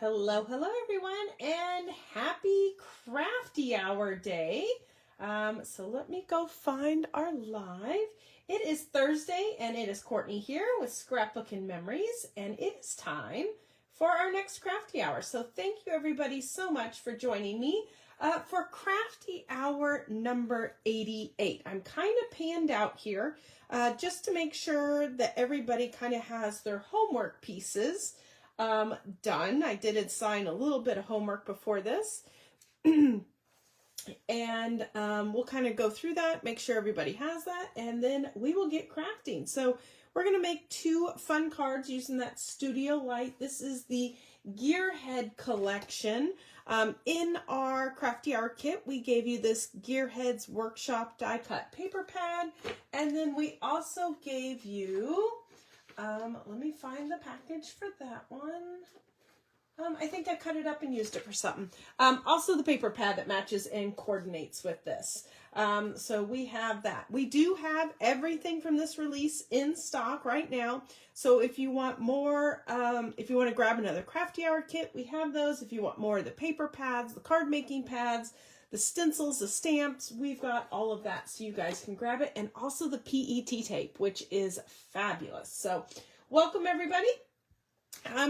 Hello, hello everyone, and happy Crafty Hour Day. So let me go find our live. It is Thursday, and it is Kourtney here with Scrapbook-N-Memories, and it is time for our next Crafty Hour. So thank you everybody so much for joining me for Crafty Hour number 88. I'm kind of panned out here just to make sure that everybody kind of has their homework pieces done. I did assign a little bit of homework before this. And we'll kind of go through that, make sure everybody has that, and then we will get crafting. So we're going to make two fun cards using that studio light. This is the Gearhead collection. In our Crafty Hour kit, we gave you this Gearhead's Workshop die cut paper pad, and then we also gave you let me find the package for that one. I think I cut it up and used it for something. Also the paper pad that matches and coordinates with this. So we have that. We do have everything from this release in stock right now. So if you want more, if you want to grab another Crafty Hour kit, we have those. If you want more of the paper pads, the card making pads, the stencils, the stamps, we've got all of that so you guys can grab it. And also the PET tape, which is fabulous. So welcome everybody.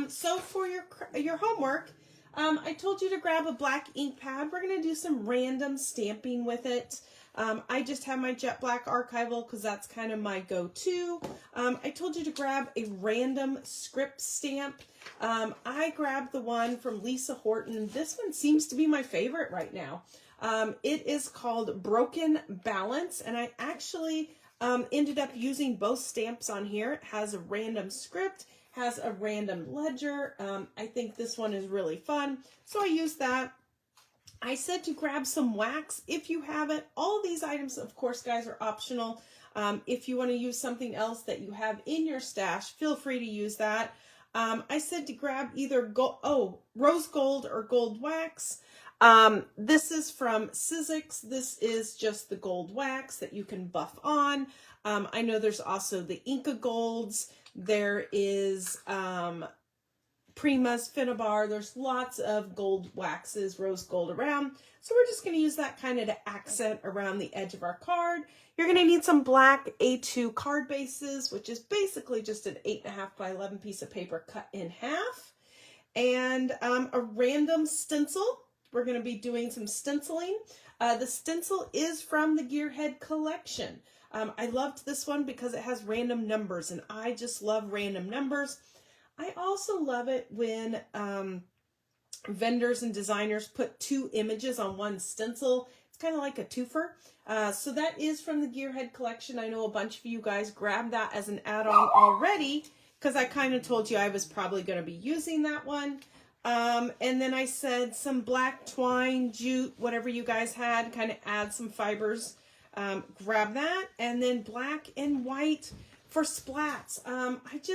So for your homework, I told you to grab a black ink pad. We're going to do some random stamping with it. I just have my jet black archival because that's kind of my go-to. I told you to grab a random script stamp. I grabbed the one from Lisa Horton. This one seems to be my favorite right now. It is called Broken Balance, and I actually ended up using both stamps on here. It has a random script, has a random ledger. I think this one is really fun, so I used that. I said to grab some wax if you have it. All these items, of course, guys, are optional. If you want to use something else that you have in your stash, feel free to use that. I said to grab either rose gold or gold wax. This is from Sizzix. This is just the gold wax that you can buff on. I know there's also the Inca Golds. There is Prima's Finnabar. There's lots of gold waxes, rose gold around. So we're just going to use that kind of to accent around the edge of our card. You're going to need some black A2 card bases, which is basically just an 8.5 by 11 piece of paper cut in half. And a random stencil. We're going to be doing some stenciling. The stencil is from the Gearhead collection. I loved this one because it has random numbers, and I just love random numbers. I also love it when vendors and designers put two images on one stencil. It's kind of like a twofer. So that is from the Gearhead collection. I know a bunch of you guys grabbed that as an add-on already because I kind of told you I was probably going to be using that one. And then I said some black twine, jute, whatever you guys had, kind of add some fibers. Grab that. And then black and white for splats.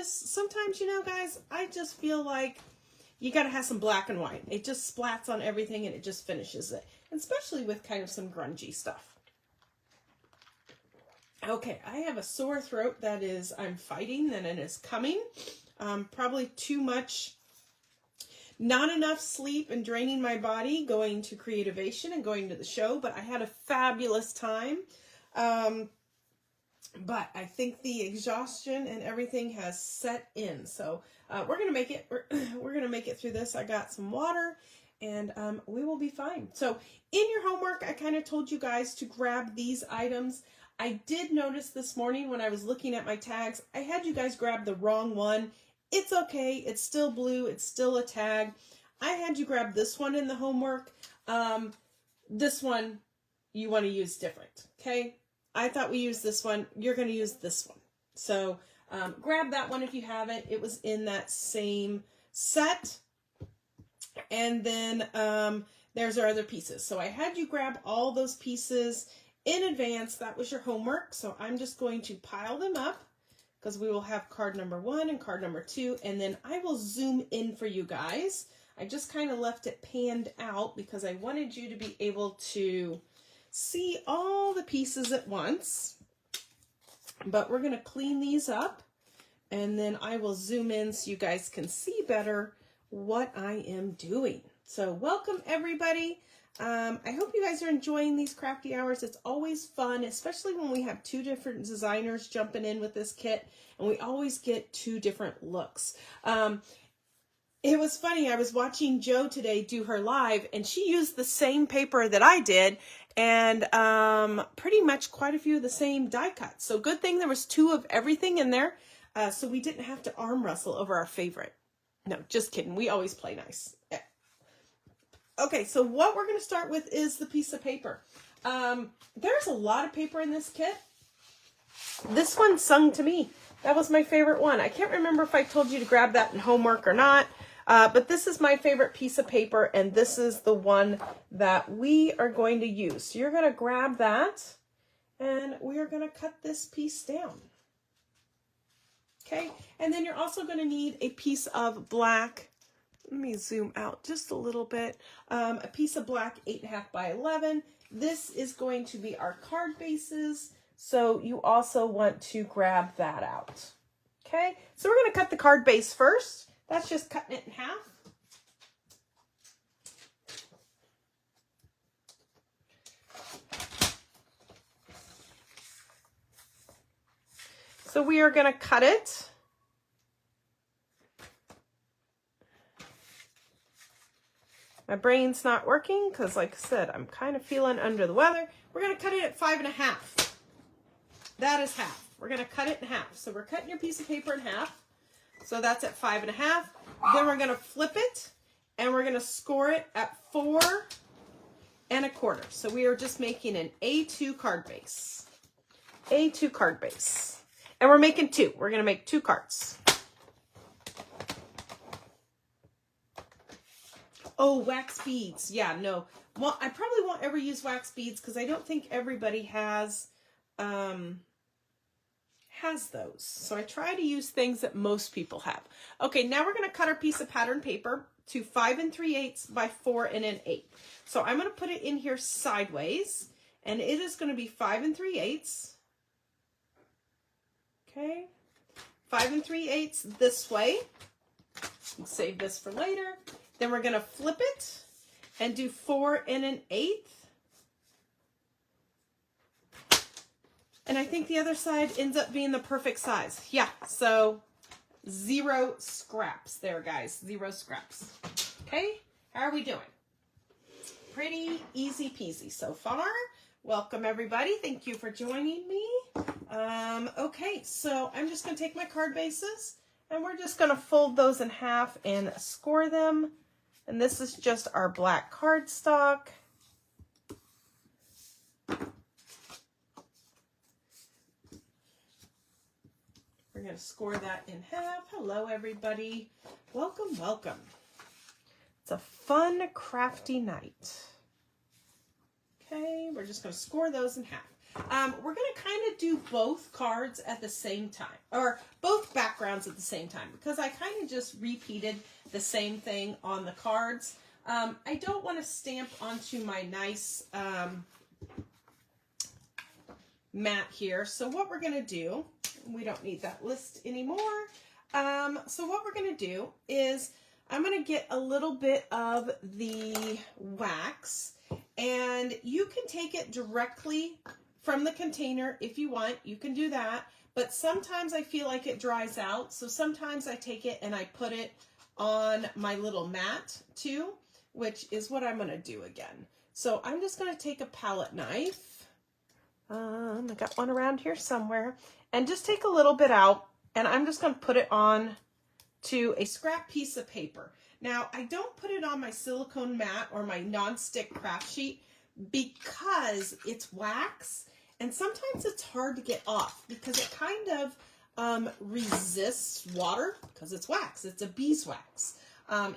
Sometimes, you know, guys, I just feel like you got to have some black and white. It just splats on everything and it just finishes it. Especially with kind of some grungy stuff. Okay, I have a sore throat that is, I'm fighting and it is coming. Probably too much. Not enough sleep and draining my body going to Creativation and going to the show, but I had a fabulous time. But I think the exhaustion and everything has set in. So we're gonna make it. We're gonna make it through this. I got some water, and we will be fine. So in your homework, I kind of told you guys to grab these items. I did notice this morning when I was looking at my tags, I had you guys grab the wrong one. It's okay. It's still blue. It's still a tag. I had you grab this one in the homework. This one you want to use different. Okay. I thought we used this one. You're going to use this one. So grab that one if you have it. It was in that same set. And then there's our other pieces. So I had you grab all those pieces in advance. That was your homework. So I'm just going to pile them up, because we will have card number 1 and card number 2, and then I will zoom in for you guys. I just kind of left it panned out because I wanted you to be able to see all the pieces at once. But we're going to clean these up, and then I will zoom in so you guys can see better what I am doing. So welcome everybody. I hope you guys are enjoying these crafty hours. It's always fun, especially when we have two different designers jumping in with this kit, and we always get two different looks. It was funny, I was watching Jo today do her live, and she used the same paper that I did, and pretty much quite a few of the same die cuts. So good thing there was two of everything in there, so we didn't have to arm wrestle over our favorite. No, just kidding. We always play nice. Okay, so what we're going to start with is the piece of paper. There's a lot of paper in this kit. This one sung to me. That was my favorite one. I can't remember if I told you to grab that in homework or not. But this is my favorite piece of paper, and this is the one that we are going to use. So you're going to grab that, and we are going to cut this piece down. Okay, and then you're also going to need a piece of black. Let me zoom out just a little bit. A piece of black 8.5 by 11. This is going to be our card bases, so you also want to grab that out. Okay, so we're going to cut the card base first. That's just cutting it in half. So we are going to cut it. My brain's not working because, like I said, I'm kind of feeling under the weather. We're going to cut it at 5.5. That is half. We're going to cut it in half. So we're cutting your piece of paper in half. So that's at 5.5. Then we're going to flip it, and we're going to score it at 4.25. So we are just making an A2 card base. A2 card base. And we're making two. We're going to make two cards. Oh, wax beads. Yeah, no. Well, I probably won't ever use wax beads because I don't think everybody has those. So I try to use things that most people have. Okay, now we're going to cut our piece of pattern paper to 5 3/8 by 4 1/8. So I'm going to put it in here sideways, and it is going to be 5 3/8. Okay, 5 3/8 this way. We'll save this for later. Then we're going to flip it and do 4 1/8. And I think the other side ends up being the perfect size. Yeah, so 0 scraps there, guys. 0 scraps. Okay, how are we doing? Pretty easy peasy so far. Welcome, everybody. Thank you for joining me. Okay, so I'm just going to take my card bases, and we're just going to fold those in half and score them. And this is just our black cardstock. We're going to score that in half. Hello, everybody. Welcome, welcome. It's a fun, crafty night. Okay, we're just going to score those in half. We're going to kind of do both cards at the same time, or both backgrounds at the same time, because I kind of just repeated the same thing on the cards. I don't want to stamp onto my nice mat here. So what we're going to do, we don't need that list anymore. So what we're going to do is I'm going to get a little bit of the wax, and you can take it directly from the container if you want. You can do that, but sometimes I feel like it dries out, so sometimes I take it and I put it on my little mat too, which is what I'm going to do again. So I'm just going to take a palette knife. I got one around here somewhere, and just take a little bit out, and I'm just going to put it on to a scrap piece of paper. Now, I don't put it on my silicone mat or my non-stick craft sheet because it's wax, and sometimes it's hard to get off because it kind of resists water because it's wax. It's a beeswax.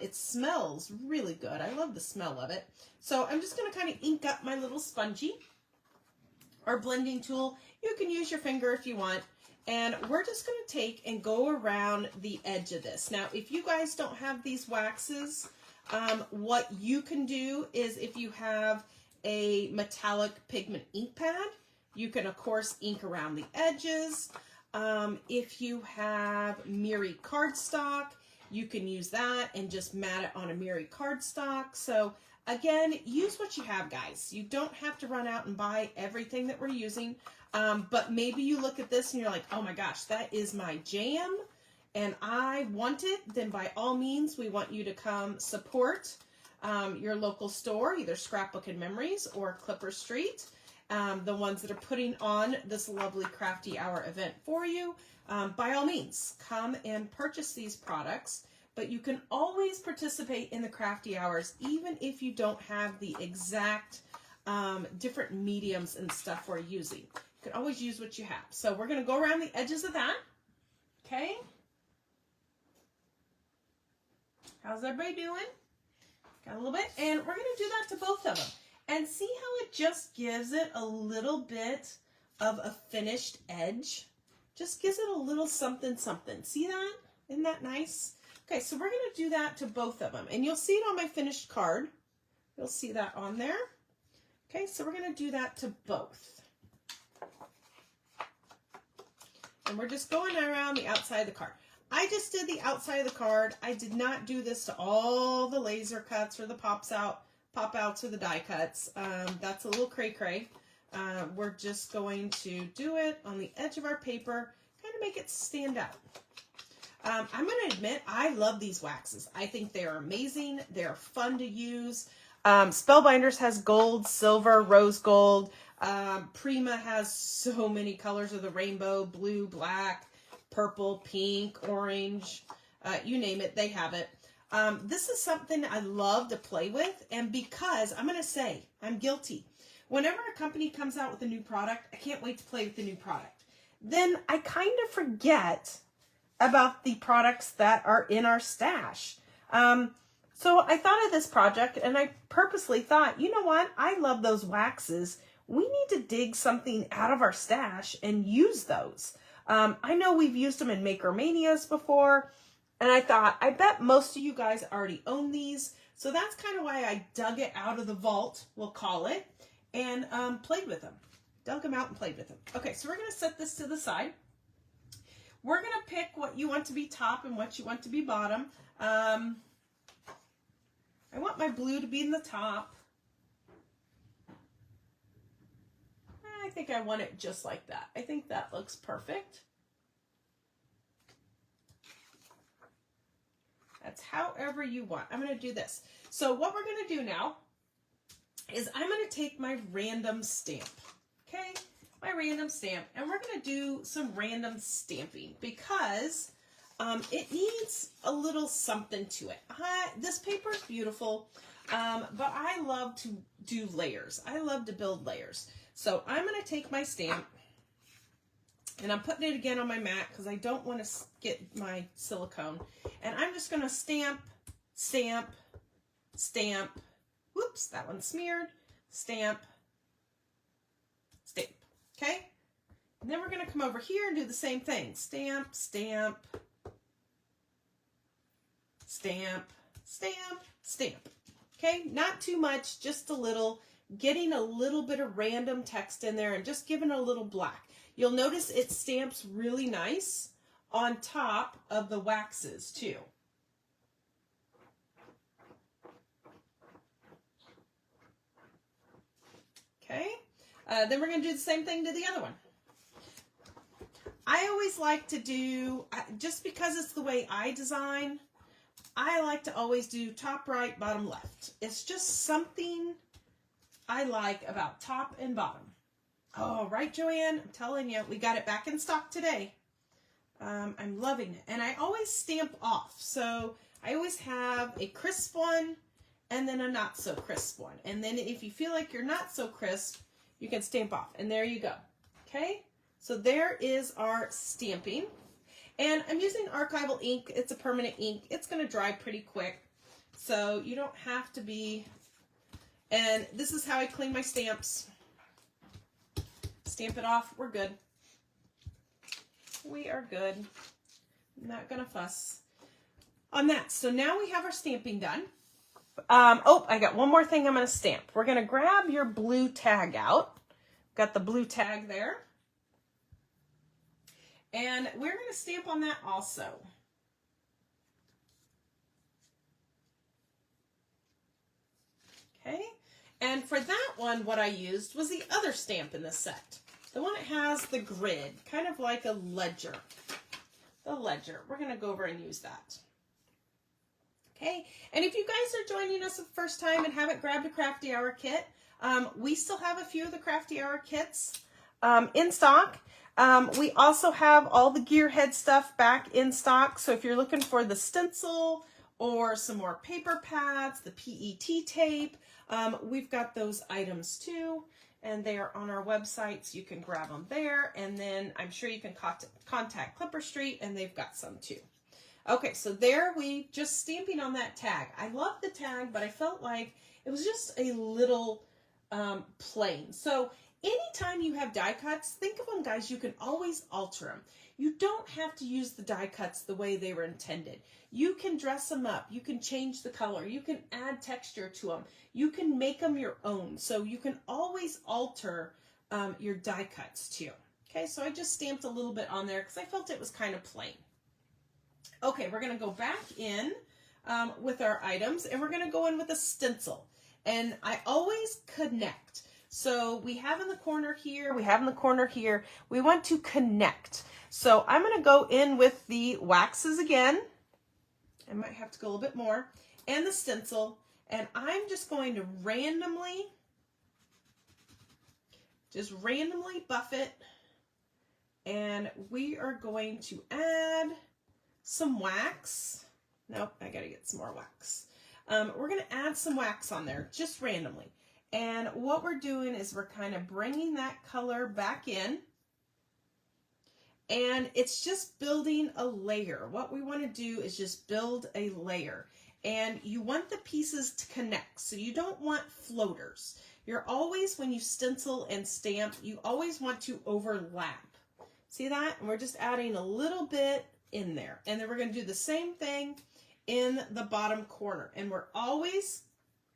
It smells really good. I love the smell of it. So I'm just going to kind of ink up my little spongy or blending tool. You can use your finger if you want. And we're just going to take and go around the edge of this. Now, if you guys don't have these waxes, what you can do is if you have a metallic pigment ink pad, you can, of course, ink around the edges. If you have Miri cardstock, You can use that and just mat it on a Miri cardstock. So again, use what you have, guys. You don't have to run out and buy everything that we're using. But maybe you look at this and you're like, oh my gosh, that is my jam and I want it. Then by all means, we want you to come support your local store, either Scrapbook-N-Memories or Clipper Street, the ones that are putting on this lovely Crafty Hour event for you. By all means, come and purchase these products, but you can always participate in the Crafty Hours, even if you don't have the exact different mediums and stuff we're using. You can always use what you have. So we're going to go around the edges of that. Okay. How's everybody doing? Got a little bit. And we're going to do that to both of them. And see how it just gives it a little bit of a finished edge? Just gives it a little something, something. See that? Isn't that nice? Okay, so we're going to do that to both of them. And you'll see it on my finished card. You'll see that on there. Okay, so we're going to do that to both. And we're just going around the outside of the card. I just did the outside of the card. I did not do this to all the laser cuts or the pop outs or the die cuts. That's a little cray-cray. We're just going to do it on the edge of our paper, kind of make it stand out. I'm going to admit, I love these waxes. I think they're amazing. They're fun to use. Spellbinders has gold, silver, rose gold. Prima has so many colors of the rainbow, blue, black, purple, pink, orange, you name it, they have it. This is something I love to play with, and because I'm going to say I'm guilty. Whenever a company comes out with a new product, I can't wait to play with the new product. Then I kind of forget about the products that are in our stash. So I thought of this project and I purposely thought, you know what? I love those waxes. We need to dig something out of our stash and use those. I know we've used them in Maker Manias before, and I thought, I bet most of you guys already own these. So that's kind of why I dug it out of the vault, we'll call it, and played with them. Dug them out and played with them. Okay, so we're going to set this to the side. We're going to pick what you want to be top and what you want to be bottom. I want my blue to be in the top. I think I want it just like that. I think that looks perfect. That's however you want. I'm going to do this. So what we're going to do now is I'm going to take my random stamp. Okay, my random stamp, and we're going to do some random stamping because it needs a little something to it. This paper is beautiful, but I love to do layers. I love to build layers. So I'm going to take my stamp, and I'm putting it again on my mat because I don't want to get my silicone. And I'm just going to stamp, stamp, stamp. Whoops, that one's smeared. Stamp, stamp. Okay? And then we're going to come over here and do the same thing. Stamp, stamp, stamp, stamp, stamp. Okay? Not too much, just a little. Getting a little bit of random text in there and just giving it a little black. You'll notice it stamps really nice on top of the waxes too. Okay, then we're going to do the same thing to the other one. I always like to do, just because it's the way I design, I like to always do top right, bottom left. It's just something I like about top and bottom. Oh, right, Joanne? I'm telling you, we got it back in stock today. I'm loving it. And I always stamp off. So I always have a crisp one and then a not so crisp one. And then if you feel like you're not so crisp, you can stamp off. And there you go. Okay? So there is our stamping. And I'm using archival ink. It's a permanent ink. It's going to dry pretty quick. So you don't have to be... And this is how I clean my stamps. Stamp it off. We're good. We are good. I'm not going to fuss on that. So now we have our stamping done. Oh, I got one more thing I'm going to stamp. We're going to grab your blue tag out. Got the blue tag there. And we're going to stamp on that also. And for that one, what I used was the other stamp in the set. The one that has the grid, kind of like a ledger. The ledger. We're going to go over and use that. Okay, and if you guys are joining us the first time and haven't grabbed a Crafty Hour kit, we still have a few of the Crafty Hour kits in stock. We also have all the Gearhead stuff back in stock. So if you're looking for the stencil or some more paper pads, the PET tape, we've got those items too. And they are on our website, so you can grab them there. And then I'm sure you can contact Clipper Street, and they've got some too. Okay, so there we just stamping on that tag. I love the tag, but I felt like it was just a little plain. So anytime you have die cuts, think of them, guys, you can always alter them. You don't have to use the die cuts the way they were intended. You can dress them up. You can change the color. You can add texture to them. You can make them your own. So you can always alter your die cuts too. Okay, so I just stamped a little bit on there because I felt it was kind of plain. Okay, we're going to go back in with our items, and we're going to go in with a stencil. And I always connect. So we have in the corner here, we have in the corner here, we want to connect. So I'm going to go in with the waxes again. I might have to go a little bit more. And the stencil. And I'm just going to randomly buff it. And we are going to add some wax. Nope, I gotta get some more wax. We're gonna add some wax on there, just randomly. And what we're doing is we're kind of bringing that color back in. And it's just building a layer. What we want to do is just build a layer. And you want the pieces to connect. So you don't want floaters. You're always, when you stencil and stamp, you always want to overlap. See that? And we're just adding a little bit in there. And then we're going to do the same thing in the bottom corner. And we're always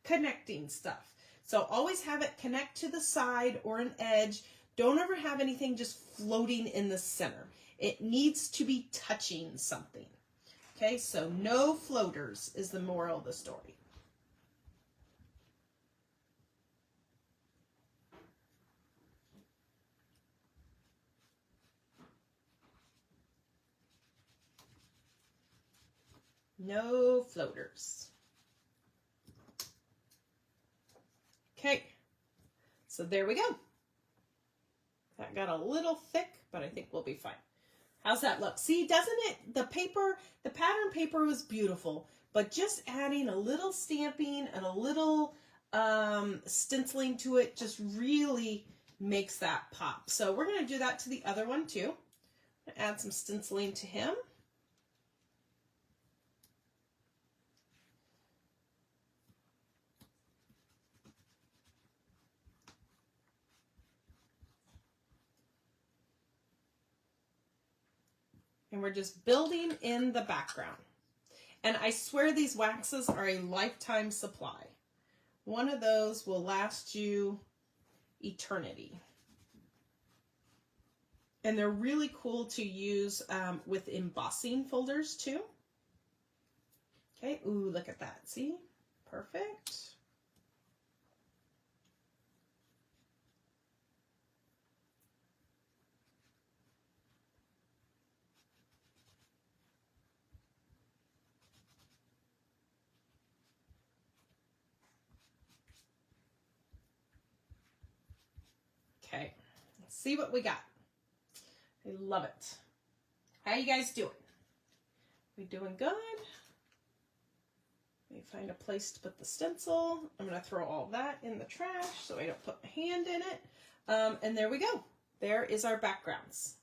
connecting stuff. So always have it connect to the side or an edge. Don't ever have anything just floating in the center. It needs to be touching something. Okay, so no floaters is the moral of the story. No floaters. Okay, so there we go. That got a little thick, but I think we'll be fine. How's that look? See, doesn't it, the paper, the pattern paper was beautiful, but just adding a little stamping and a little stenciling to it just really makes that pop. So we're going to do that to the other one too. Add some stenciling to him. And we're just building in the background. And I swear these waxes are a lifetime supply. One of those will last you eternity. And they're really cool to use with embossing folders too. Okay, ooh, look at that. See? Perfect. Okay, let's see what we got. I love it. How you guys doing? We doing good? Let me find a place to put the stencil. I'm going to throw all that in the trash so I don't put my hand in it. And there we go. There is our backgrounds.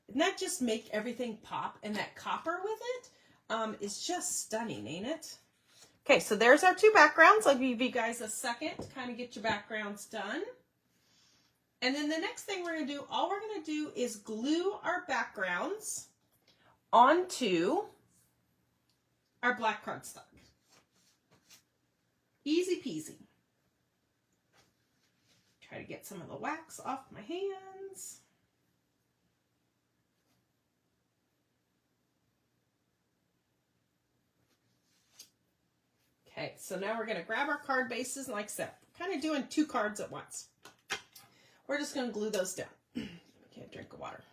Doesn't that just make everything pop? And that copper with it is just stunning, ain't it? Okay, so there's our two backgrounds. I'll give you guys a second to kind of get your backgrounds done. And then the next thing we're going to do, all we're going to do is glue our backgrounds onto our black cardstock. Easy peasy. Try to get some of the wax off my hands. Okay. Okay, so now we're going to grab our card bases, and like I said, kind of doing 2 cards at once. We're just going to glue those down. Get a drink of water.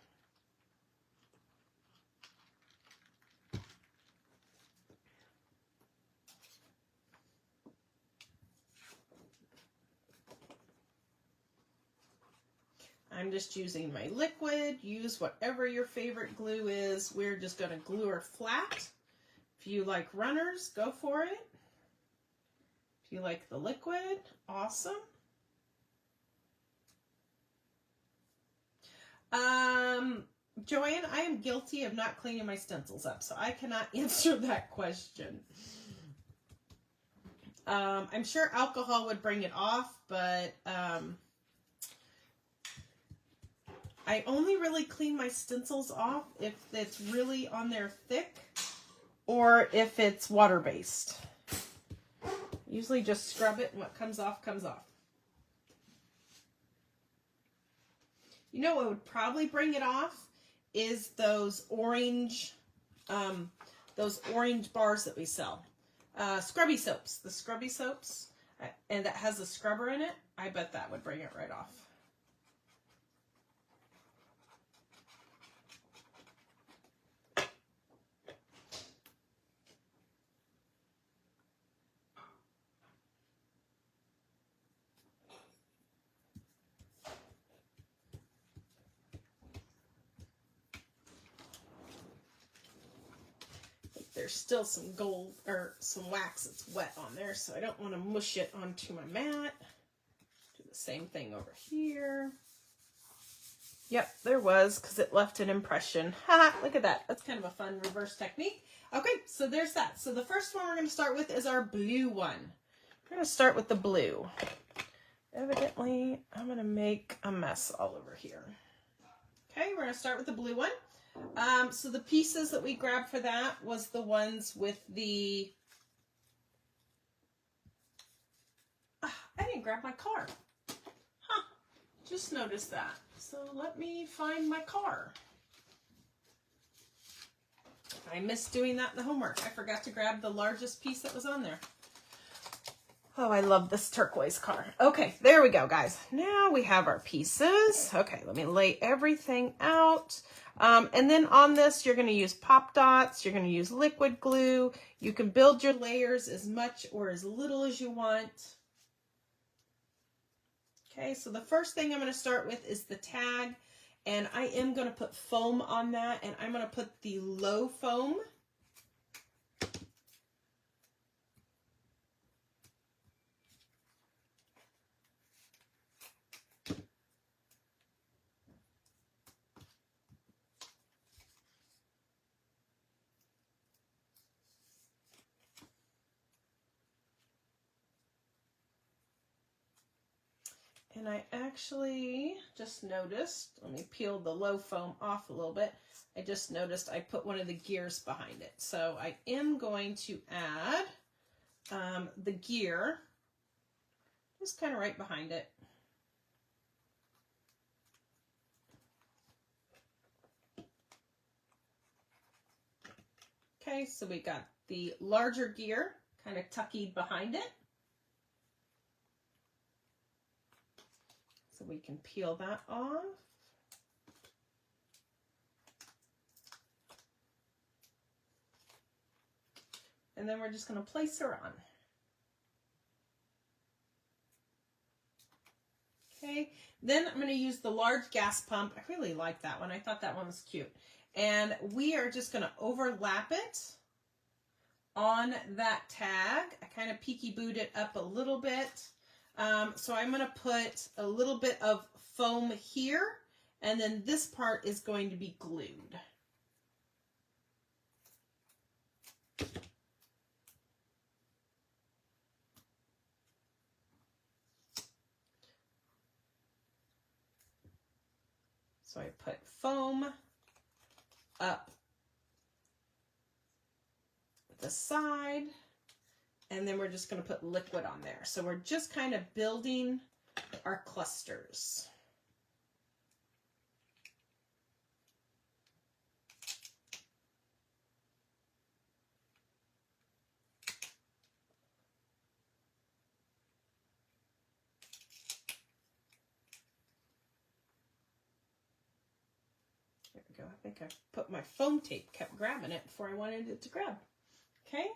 I'm just using my liquid. Use whatever your favorite glue is. We're just going to glue her flat. If you like runners, go for it. If you like the liquid, awesome. Joanne, I am guilty of not cleaning my stencils up, so I cannot answer that question. I'm sure alcohol would bring it off, but I only really clean my stencils off if it's really on there thick or if it's water-based. Usually just scrub it and what comes off, comes off. You know what would probably bring it off is those orange bars that we sell. Scrubby soaps. The scrubby soaps. And that has a scrubber in it. I bet that would bring it right off. There's still some gold or some wax that's wet on there, so I don't want to mush it onto my mat. Do the same thing over here. Yep, there was, because it left an impression. Haha, look at that. That's kind of a fun reverse technique. Okay, so there's that. So the first one we're going to start with is our blue one. We're going to start with the blue. Evidently, I'm going to make a mess all over here. Okay, we're going to start with the blue one. So the pieces that we grabbed for that was the ones with the... I didn't grab my car. Huh, just noticed that. So let me find my car. I missed doing that in the homework. I forgot to grab the largest piece that was on there. Oh, I love this turquoise car. Okay, there we go, guys. Now we have our pieces. Okay, let me lay everything out. And then on this, you're going to use pop dots. You're going to use liquid glue. You can build your layers as much or as little as you want. Okay, so the first thing I'm going to start with is the tag. And I am going to put foam on that. And I'm going to put the low foam. And I actually just noticed, let me peel the low foam off a little bit. I just noticed I put one of the gears behind it. So I am going to add the gear, just kind of right behind it. Okay, so we got the larger gear kind of tucked behind it. So we can peel that off. And then we're just going to place her on. Okay, then I'm going to use the large gas pump. I really like that one. I thought that one was cute. And we are just going to overlap it on that tag. I kind of peeky-booed it up a little bit. So I'm going to put a little bit of foam here, and then this part is going to be glued. So I put foam up the side, and then we're just going to put liquid on there. So we're just kind of building our clusters. we go. I think I put my foam tape, kept grabbing it before I wanted it to grab. Okay.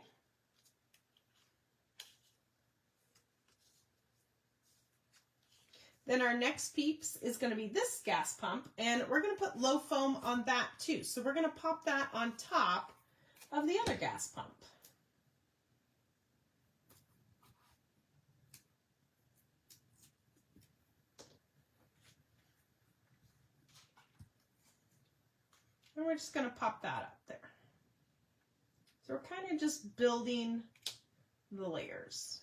Then our next piece is going to be this gas pump, and we're going to put low foam on that too. So we're going to pop that on top of the other gas pump. And we're just going to pop that up there. So we're kind of just building the layers.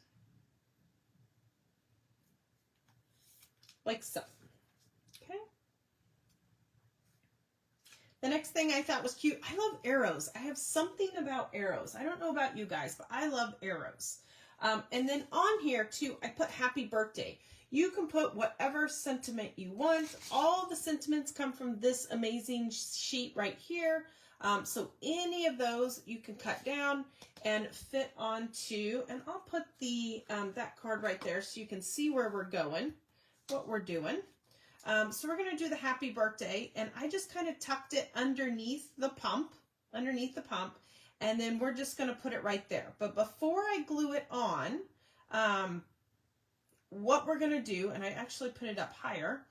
Like so. Okay. The next thing I thought was cute. I love arrows. I have something about arrows. I don't know about you guys, but I love arrows. And then on here too, I put happy birthday. You can put whatever sentiment you want. All the sentiments come from this amazing sheet right here. So any of those you can cut down and fit onto, and I'll put the that card right there so you can see where we're going, what we're doing. So we're going to do the happy birthday, and I just kind of tucked it underneath the pump, and then we're just going to put it right there. But before I glue it on, what we're going to do, and I actually put it up higher,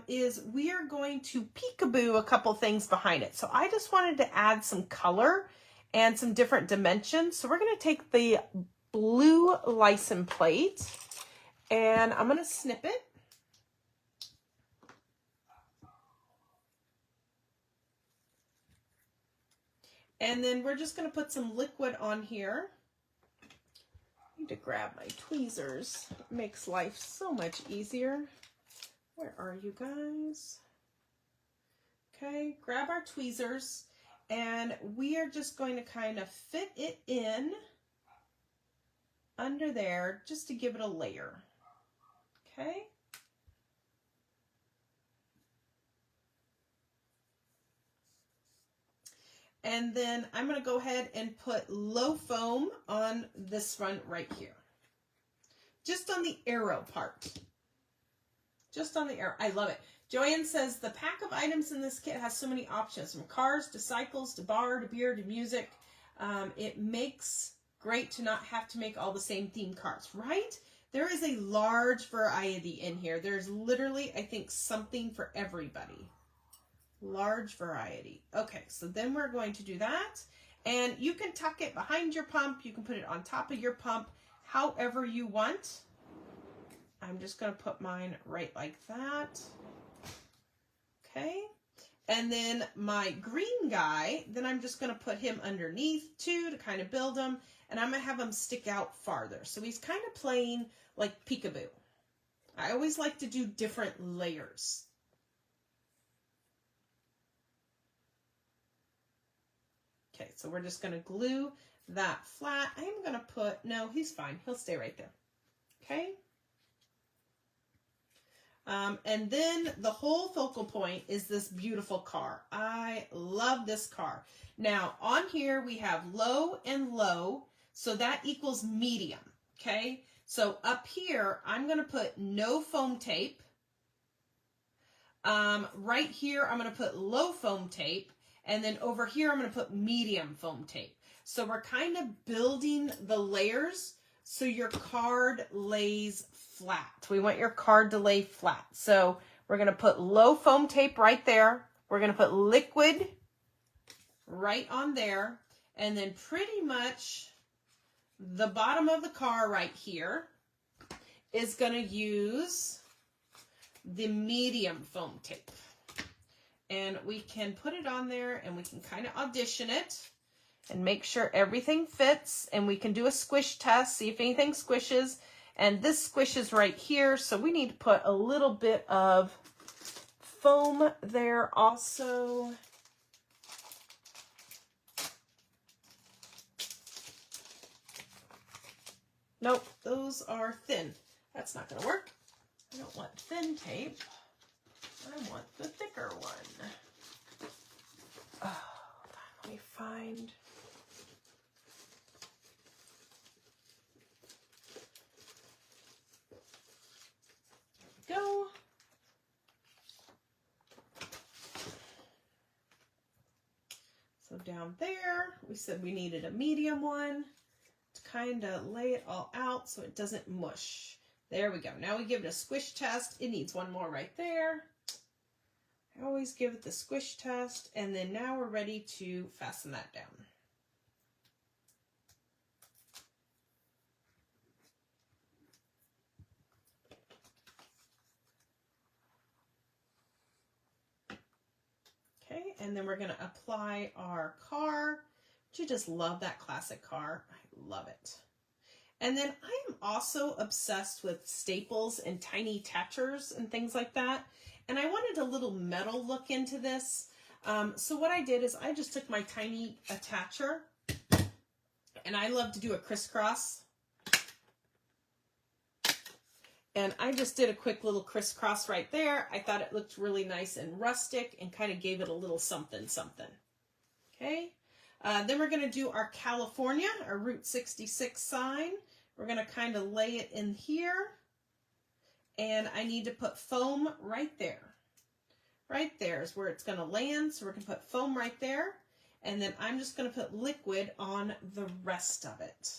is we are going to peekaboo a couple things behind it. So I just wanted to add some color and some different dimensions. So we're going to take the blue license plate, and I'm going to snip it. And then we're just going to put some liquid on here. I need to grab my tweezers. It makes life so much easier. Where are you guys? Okay, grab our tweezers, and we are just going to kind of fit it in under there just to give it a layer. Okay. And then I'm going to go ahead and put low foam on this front right here. Just on the arrow part. Just on the arrow. I love it. Joanne says, the pack of items in this kit has so many options, from cars to cycles to bar to beer to music. It makes great to not have to make all the same theme cards, right? There is a large variety in here. There's literally, I think, something for everybody. Large variety. Okay, so then we're going to do that. And you can tuck it behind your pump. You can put it on top of your pump, however you want. I'm just going to put mine right like that. Okay. And then my green guy, then I'm just going to put him underneath too to kind of build him. And I'm going to have him stick out farther. So he's kind of playing like peekaboo. I always like to do different layers. Okay, so we're just going to glue that flat. I'm going to put, no, he's fine. He'll stay right there. Okay. And then the whole focal point is this beautiful car. I love this car. Now on here we have low and low, so that equals medium. Okay, so up here I'm going to put no foam tape. Right here I'm going to put low foam tape, and then over here I'm going to put medium foam tape. So we're kind of building the layers so your card lays flat. We want your card to lay flat. So we're going to put low foam tape right there. We're going to put liquid right on there. And then pretty much the bottom of the car right here is going to use the medium foam tape. And we can put it on there, and we can kind of audition it and make sure everything fits. And we can do a squish test, see if anything squishes. And this squishes right here, so we need to put a little bit of foam there also. Nope, those are thin. That's not going to work. I don't want thin tape. I want the thicker one. Oh, let me find... go. down there. We said we needed a medium one to kind of lay it all out so it doesn't mush. There we go. Now we give it a squish test. It needs one more right there. I always give it the squish test, and then now we're ready to fasten that down. Okay, and then we're going to apply our car. You just love that classic car. I love it. And then I am also obsessed with staples and tiny attachers and things like that. And I wanted a little metal look into this. So what I did is I just took my tiny attacher, and I love to do a crisscross. And I just did a quick little crisscross right there. I thought it looked really nice and rustic and kind of gave it a little something something. Okay. Then we're going to do our California, our Route 66 sign. We're going to kind of lay it in here. And I need to put foam right there. Right there is where it's going to land. So we're going to put foam right there. And then I'm just going to put liquid on the rest of it.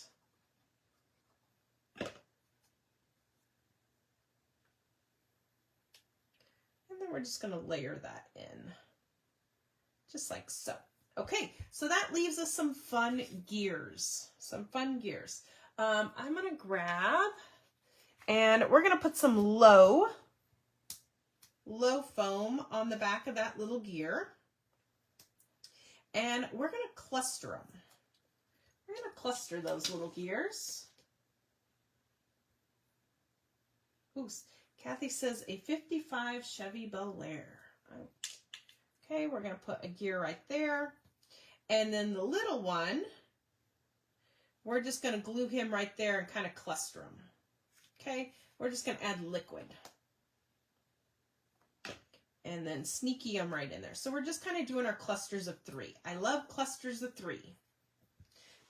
And then we're just going to layer that in. Just like so. Okay, so that leaves us some fun gears. Some fun gears. I'm going to grab, and we're going to put some low foam on the back of that little gear. And we're going to cluster them. We're going to cluster those little gears. Ooh, Kathy says a 55 Chevy Bel Air. Okay, we're going to put a gear right there. And then the little one, we're just going to glue him right there and kind of cluster him. Okay, we're just going to add liquid. And then sneaky him right in there. So we're just kind of doing our clusters of 3. I love clusters of 3.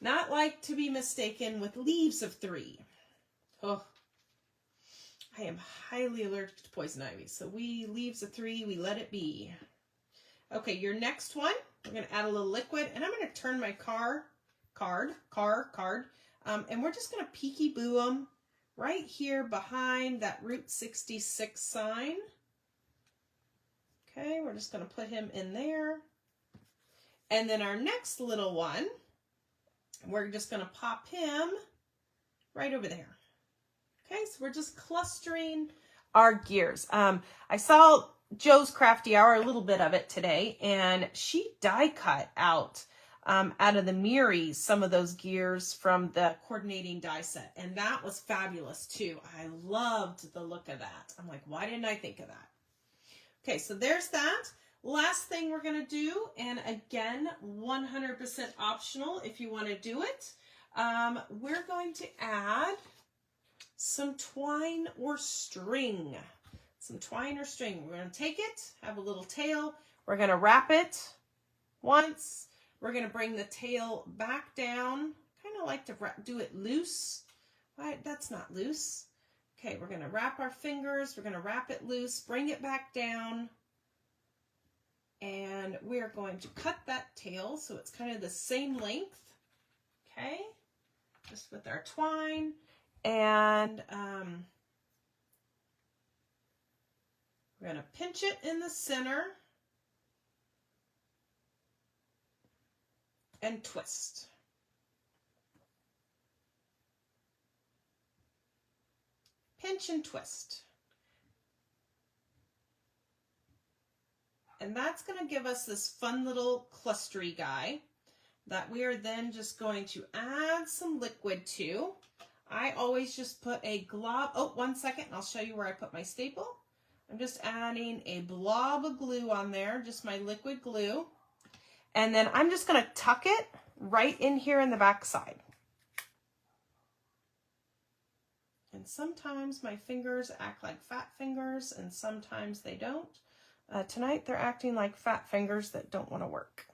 Not like to be mistaken with leaves of 3. Oh, I am highly allergic to poison ivy. So leaves of 3, we let it be. Okay, your next one, we're going to add a little liquid, and I'm going to turn my card, and we're just going to peeky-boo them right here behind that Route 66 sign. Okay, we're just going to put him in there. And then our next little one, we're just going to pop him right over there. Okay, so we're just clustering our gears. I saw Joe's Crafty Hour, a little bit of it today, and she die cut out of the Memories some of those gears from the coordinating die set, and that was fabulous too. I loved the look of that. I'm like, why didn't I think of that? Okay, so there's that. Last thing we're going to do, and again, 100% optional if you want to do it, we're going to add some twine or string. Some twine or string. We're going to take it, have a little tail. We're going to wrap it once. We're going to bring the tail back down. Kind of like to do it loose. Right? That's not loose. Okay, we're going to wrap our fingers. We're going to wrap it loose, bring it back down. And we're going to cut that tail so it's kind of the same length. Okay, just with our twine. And we're going to pinch it in the center and twist. Pinch and twist. And that's going to give us this fun little clustery guy that we are then just going to add some liquid to. I always just put a glob. Oh, 1 second. I'll show you where I put my staple. I'm just adding a blob of glue on there, just my liquid glue. And then I'm just going to tuck it right in here in the back side. And sometimes my fingers act like fat fingers and sometimes they don't. Tonight they're acting like fat fingers that don't want to work.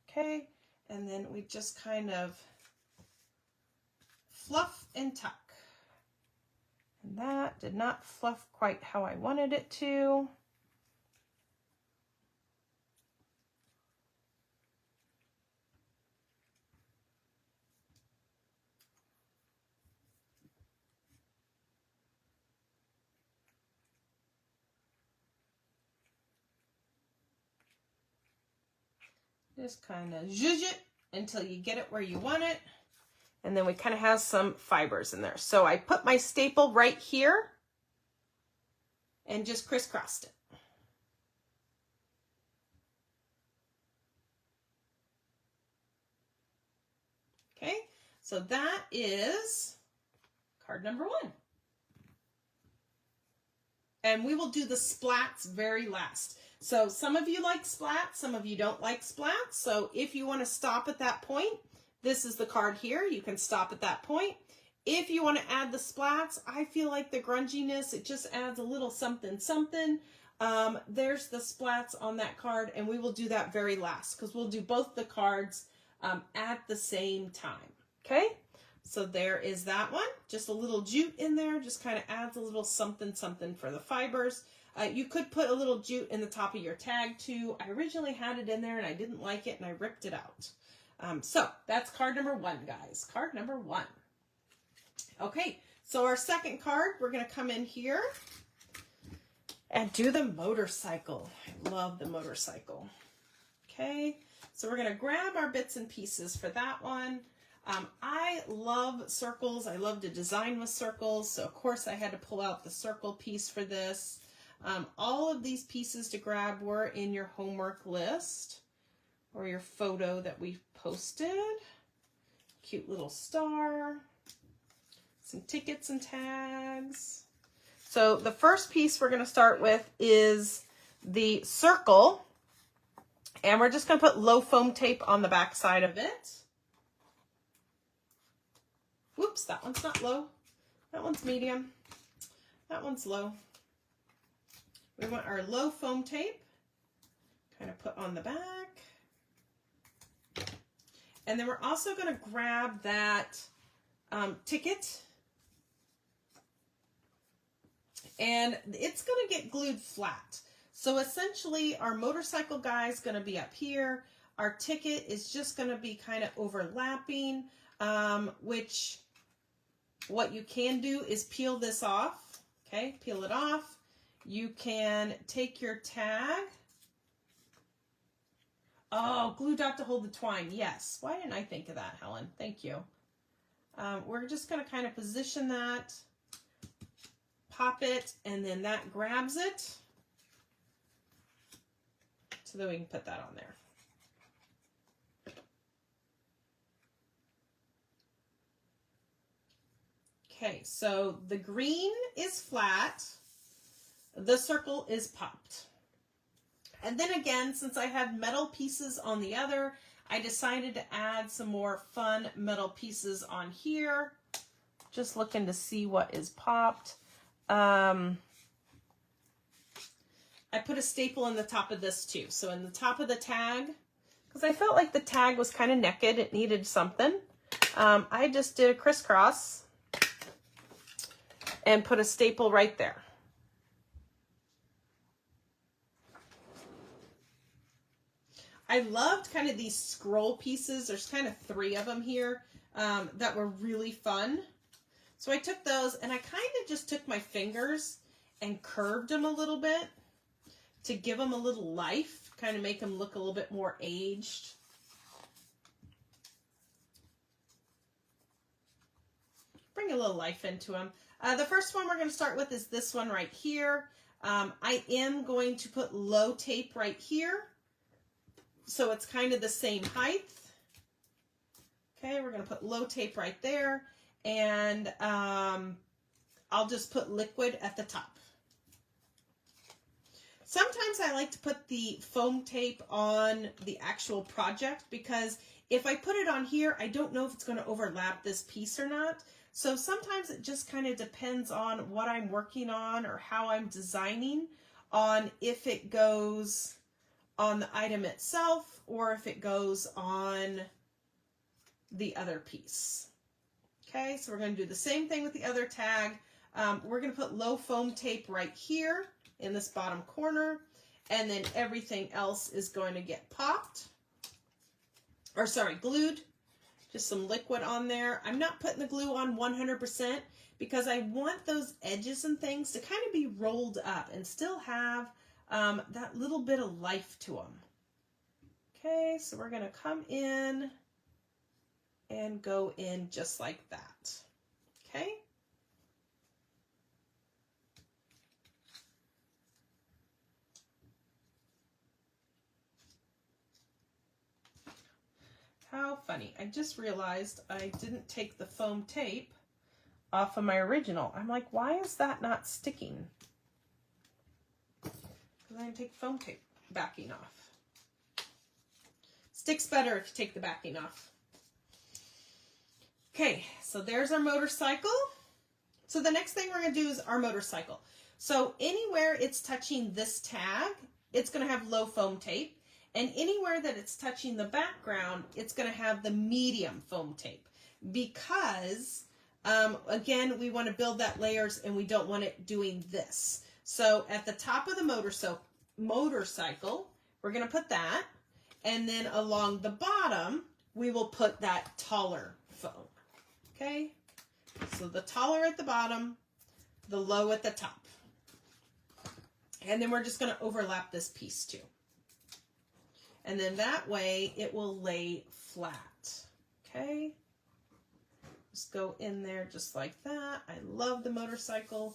Okay, and then we just kind of fluff and tuck. And that did not fluff quite how I wanted it to. Just kind of zhuzh it until you get it where you want it. And then we kind of have some fibers in there. So I put my staple right here and just crisscrossed it. Okay, so that is card number 1. And we will do the splats very last. So some of you like splats, some of you don't like splats. So if you want to stop at that point, this is the card here. You can stop at that point. If you want to add the splats, I feel like the grunginess, it just adds a little something, something. There's the splats on that card, and we will do that very last because we'll do both the cards at the same time. Okay, so there is that one. Just a little jute in there, just kind of adds a little something, something for the fibers. You could put a little jute in the top of your tag too. I originally had it in there and I didn't like it and I ripped it out. So that's card number 1, guys. Card number 1. Okay, so our second card, we're going to come in here and do the motorcycle. I love the motorcycle. Okay, so we're going to grab our bits and pieces for that one. I love circles. I love to design with circles. So of course I had to pull out the circle piece for this. All of these pieces to grab were in your homework list or your photo that we posted. Cute little star, some tickets and tags. So the first piece we're going to start with is the circle, and we're just going to put low foam tape on the back side of it. Whoops, that one's not low. That one's medium. That one's low. We want our low foam tape kind of put on the back. And then we're also going to grab that ticket. And it's going to get glued flat. So essentially our motorcycle guy is going to be up here. Our ticket is just going to be kind of overlapping, which what you can do is peel this off. Okay, peel it off. You can take your tag. Oh, glue dot to hold the twine. Yes. Why didn't I think of that, Helen? Thank you. We're just going to kind of position that, pop it, and then that grabs it so that we can put that on there. Okay, so the green is flat, the circle is popped. And then again, since I had metal pieces on the other, I decided to add some more fun metal pieces on here. Just looking to see what is popped. I put a staple in the top of this too. So in the top of the tag, because I felt like the tag was kind of naked, it needed something. I just did a crisscross and put a staple right there. I loved kind of these scroll pieces. There's kind of 3 of them here that were really fun. So I took those and I kind of just took my fingers and curved them a little bit to give them a little life, kind of make them look a little bit more aged. Bring a little life into them. The first one we're going to start with is this one right here. I am going to put low tape right here, so it's kind of the same height. Okay, we're going to put low tape right there, and I'll just put liquid at the top. Sometimes I like to put the foam tape on the actual project because if I put it on here, I don't know if it's going to overlap this piece or not. So sometimes it just kind of depends on what I'm working on or how I'm designing on if it goes on the item itself or if it goes on the other piece. Okay, so we're going to do the same thing with the other tag. We're going to put low foam tape right here in this bottom corner, and then everything else is going to get popped, or sorry, glued. Just some liquid on there. I'm not putting the glue on 100% because I want those edges and things to kind of be rolled up and still have that little bit of life to them. Okay, so we're going to come in and go in just like that. Okay. How funny. I just realized I didn't take the foam tape off of my original. I'm like, why is that not sticking? Because I didn't take foam tape backing off. Sticks better if you take the backing off. Okay, so there's our motorcycle. So the next thing we're going to do is our motorcycle. So anywhere it's touching this tag, it's going to have low foam tape. And anywhere that it's touching the background, it's going to have the medium foam tape. Because, again, we want to build that layers and we don't want it doing this. So at the top of the motorcycle, we're going to put that. And then along the bottom, we will put that taller foam. Okay? So the taller at the bottom, the low at the top. And then we're just going to overlap this piece too. And then that way it will lay flat. Okay? Just go in there just like that. I love the motorcycle.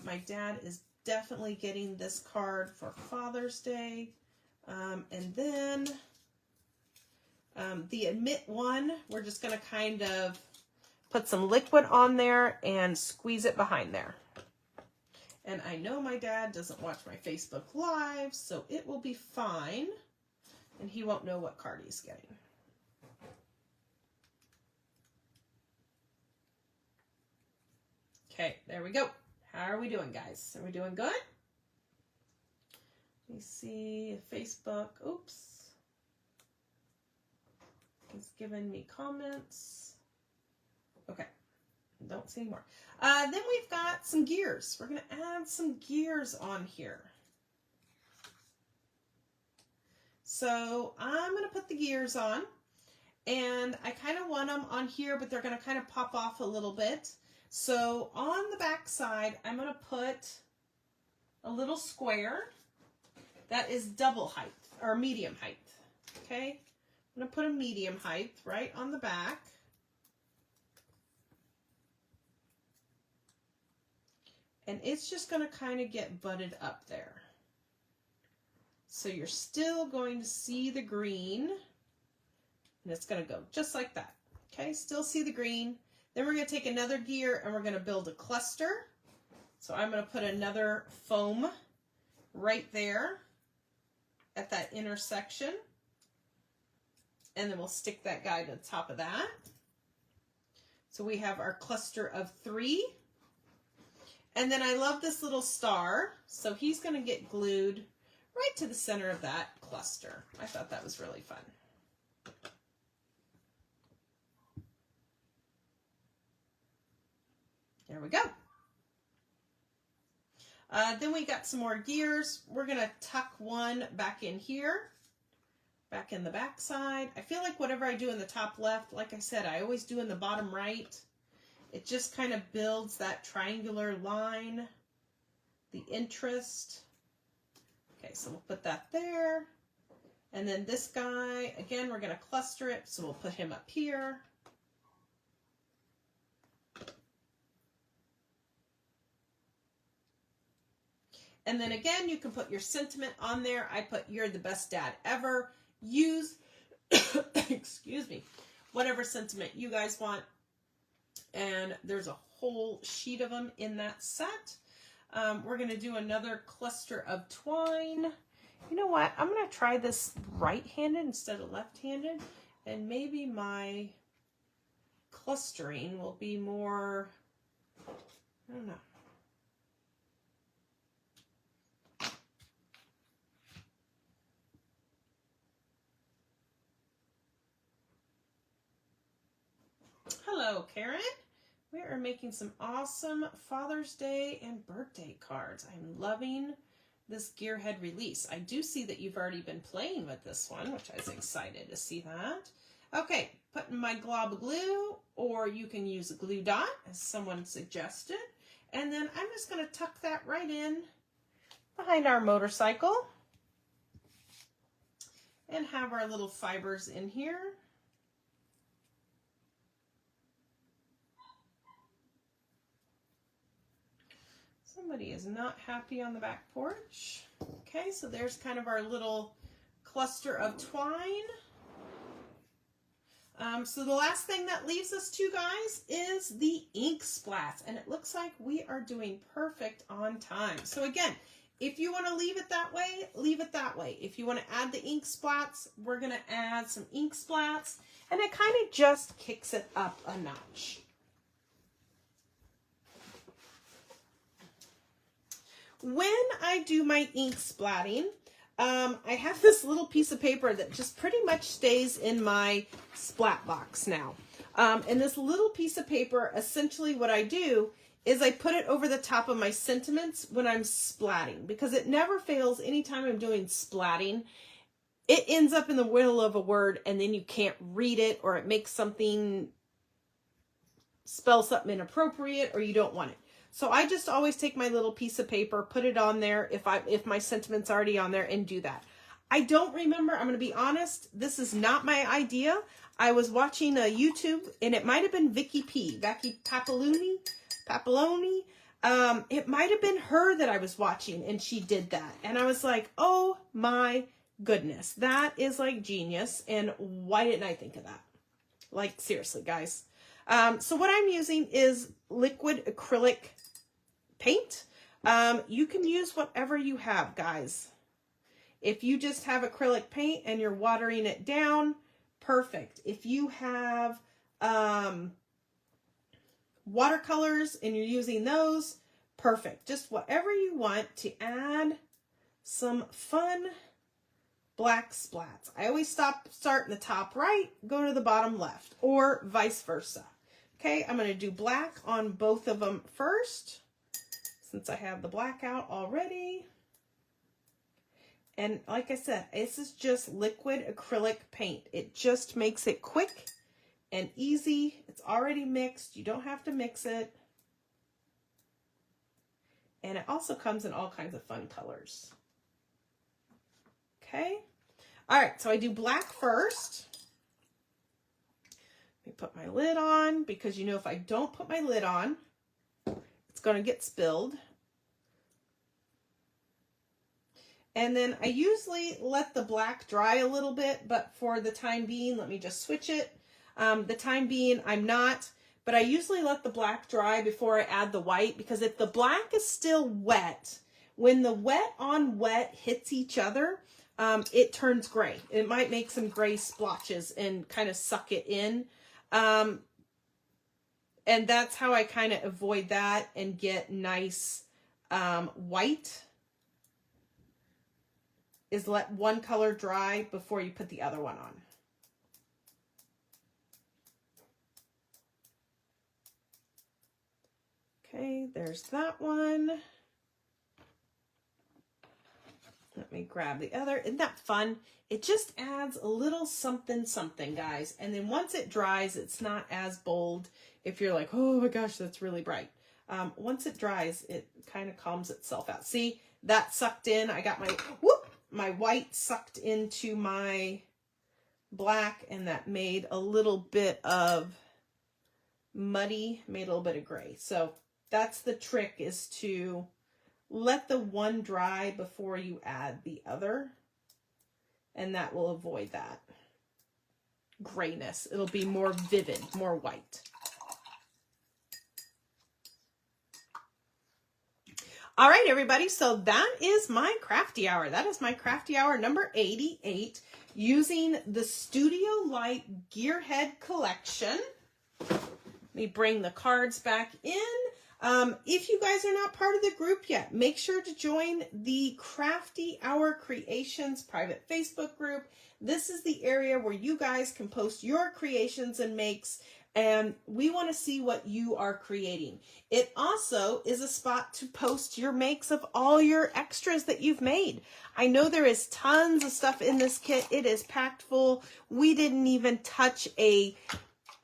My dad is definitely getting this card for Father's Day. And then the admit one, we're just going to kind of put some liquid on there and squeeze it behind there. And I know my dad doesn't watch my Facebook Live, so it will be fine. And he won't know what card he's getting. Okay, there we go. How are we doing, guys? Are we doing good? Let me see Facebook. Oops. He's given me comments. Okay. Don't see any more. Then we've got some gears. We're going to add some gears on here. So I'm going to put the gears on. And I kind of want them on here, but they're going to kind of pop off a little bit. So on the back side, I'm going to put a little square that is double height or medium height. Okay, I'm going to put a medium height right on the back. And it's just going to kind of get butted up there. So you're still going to see the green. And it's going to go just like that. Okay, still see the green. Then we're going to take another gear and we're going to build a cluster. So I'm going to put another foam right there at that intersection. And then we'll stick that guy to the top of that. So we have our cluster of 3. And then I love this little star. So he's going to get glued right to the center of that cluster. I thought that was really fun. There we go. Then we got some more gears. We're going to tuck one back in here, back in the back side. I feel like whatever I do in the top left, like I said, I always do in the bottom right. It just kind of builds that triangular line, the interest. Okay, so we'll put that there. And then this guy, again, we're going to cluster it, so we'll put him up here. And then again, you can put your sentiment on there. I put, "You're the best dad ever." Use, excuse me, whatever sentiment you guys want. And there's a whole sheet of them in that set. We're going to do another cluster of twine. You know what? I'm going to try this right-handed instead of left-handed. And maybe my clustering will be more, I don't know. Hello, Karen. We are making some awesome Father's Day and birthday cards. I'm loving this Gearhead release. I do see that you've already been playing with this one, which I was excited to see that. Okay, putting my glob glue, or you can use a glue dot, as someone suggested. And then I'm just going to tuck that right in behind our motorcycle. and have our little fibers in here. Somebody is not happy on the back porch. Okay, so there's kind of our little cluster of twine. So the last thing that leaves us to, guys, is the ink splats. And it looks like we are doing perfect on time. So again, if you want to leave it that way, leave it that way. If you want to add the ink splats, we're going to add some ink splats. And it kind of just kicks it up a notch. When I do my ink splatting, I have this little piece of paper that just pretty much stays in my splat box now. And this little piece of paper, essentially what I do is I put it over the top of my sentiments when I'm splatting, because it never fails anytime I'm doing splatting. It ends up in the middle of a word and then you can't read it, or it makes something, spell something inappropriate, or you don't want it. So I just always take my little piece of paper, put it on there if my sentiment's already on there, and do that. I don't remember, I'm going to be honest, this is not my idea. I was watching YouTube, and it might have been Vicky Papaloni. It might have been her that I was watching, and she did that. And I was like, oh my goodness, that is like genius. And why didn't I think of that? Like, seriously, guys. So what I'm using is liquid acrylic paint. You can use whatever you have, guys. If you just have acrylic paint and you're watering it down, perfect. If you have watercolors and you're using those, perfect. Just whatever you want to add some fun black splats. I always start in the top right, go to the bottom left, or vice versa. Okay, I'm going to do black on both of them first, since I have the black out already. And like I said, this is just liquid acrylic paint. It just makes it quick and easy. It's already mixed. You don't have to mix it. And it also comes in all kinds of fun colors. Okay. All right, so I do black first. Let me put my lid on, because you know if I don't put my lid on, it's going to get spilled. And then I usually let the black dry a little bit, but for the time being, let me just switch it. The time being, I'm not, but I usually let the black dry before I add the white, because if the black is still wet, when the wet on wet hits each other, it turns gray. It might make some gray splotches and kind of suck it in. And that's how I kind of avoid that and get nice white, is let one color dry before you put the other one on. Okay, there's that one. Let me grab the other. Isn't that fun? It just adds a little something, something, guys. And then once it dries, it's not as bold. If you're like, oh my gosh, that's really bright. Once it dries, it kind of calms itself out. See, that sucked in. I got my white sucked into my black, and that made a little bit of muddy, made a little bit of gray. So that's the trick, is to let the one dry before you add the other, and that will avoid that grayness. It'll be more vivid, more white. All right, everybody, so that is my crafty hour. That is my crafty hour number 88, using the Studio Light Gearhead collection. Let me bring the cards back in. If you guys are not part of the group yet, make sure to join the Crafty Hour Creations private Facebook group. This is the area where you guys can post your creations and makes, and we want to see what you are creating. It also is a spot to post your makes of all your extras that you've made. I know there is tons of stuff in this kit. It is packed full. We didn't even touch a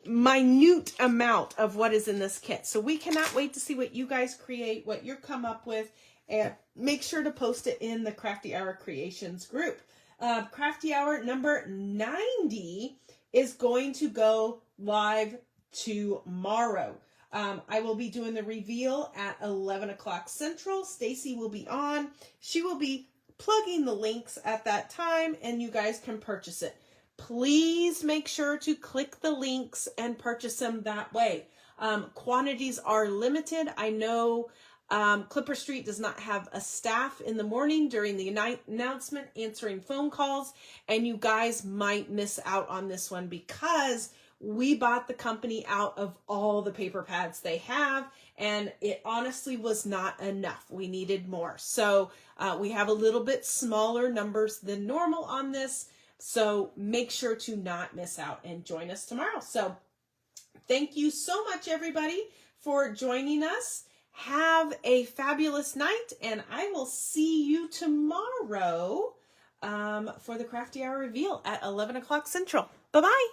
minute amount of what is in this kit. So we cannot wait to see what you guys create, what you come up with, and make sure to post it in the Crafty Hour Creations group. Crafty Hour number 90 is going to go live tomorrow. I will be doing the reveal at 11 o'clock Central. Stacy will be on. She will be plugging the links at that time, and you guys can purchase it. Please make sure to click the links and purchase them that way. Quantities are limited. I know Clipper Street does not have a staff in the morning during the announcement answering phone calls, and you guys might miss out on this one because we bought the company out of all the paper pads they have, and it honestly was not enough. We needed more. So we have a little bit smaller numbers than normal on this. So make sure to not miss out and join us tomorrow. So thank you so much, everybody, for joining us. Have a fabulous night, and I will see you tomorrow for the Crafty Hour reveal at 11 o'clock Central. Bye-bye.